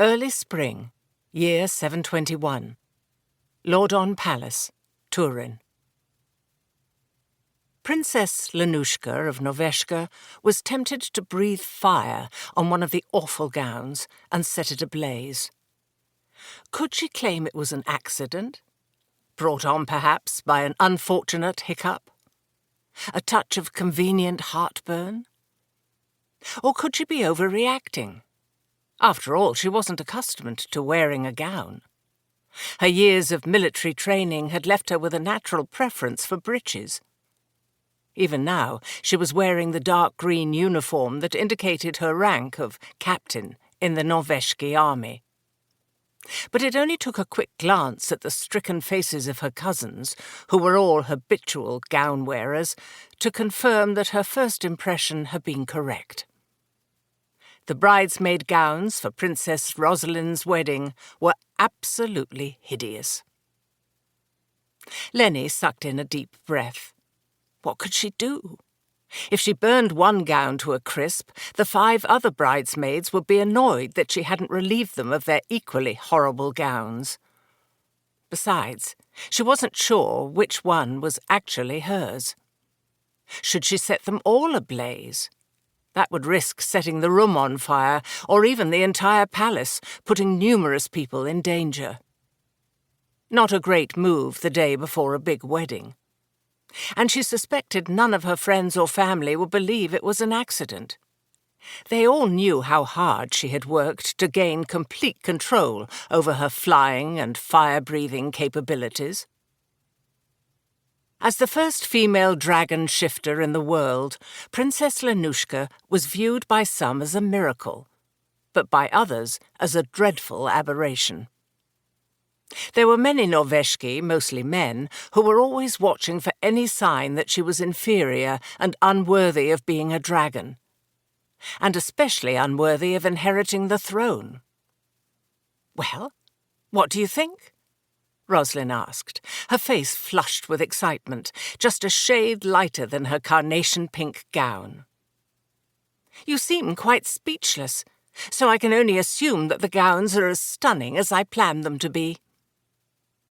Early spring, year 721. Lordon Palace, Turin. Princess Lenushka of Norveshka was tempted to breathe fire on one of the awful gowns and set it ablaze. Could she claim it was an accident? Brought on, perhaps, by an unfortunate hiccup? A touch of convenient heartburn? Or could she be overreacting? After all, she wasn't accustomed to wearing a gown. Her years of military training had left her with a natural preference for breeches. Even now, she was wearing the dark green uniform that indicated her rank of captain in the Norveshki army. But it only took a quick glance at the stricken faces of her cousins, who were all habitual gown-wearers, to confirm that her first impression had been correct. The bridesmaid gowns for Princess Rosalind's wedding were absolutely hideous. Lennie sucked in a deep breath. What could she do? If she burned one gown to a crisp, the 5 other bridesmaids would be annoyed that she hadn't relieved them of their equally horrible gowns. Besides, she wasn't sure which one was actually hers. Should she set them all ablaze? That would risk setting the room on fire, or even the entire palace, putting numerous people in danger. Not a great move the day before a big wedding. And she suspected none of her friends or family would believe it was an accident. They all knew how hard she had worked to gain complete control over her flying and fire-breathing capabilities. As the first female dragon shifter in the world, Princess Lenushka was viewed by some as a miracle, but by others as a dreadful aberration. There were many Norveshki, mostly men, who were always watching for any sign that she was inferior and unworthy of being a dragon, and especially unworthy of inheriting the throne. "Well, what do you think?" Rosalind asked, her face flushed with excitement, just a shade lighter than her carnation-pink gown. "You seem quite speechless, so I can only assume that the gowns are as stunning as I planned them to be."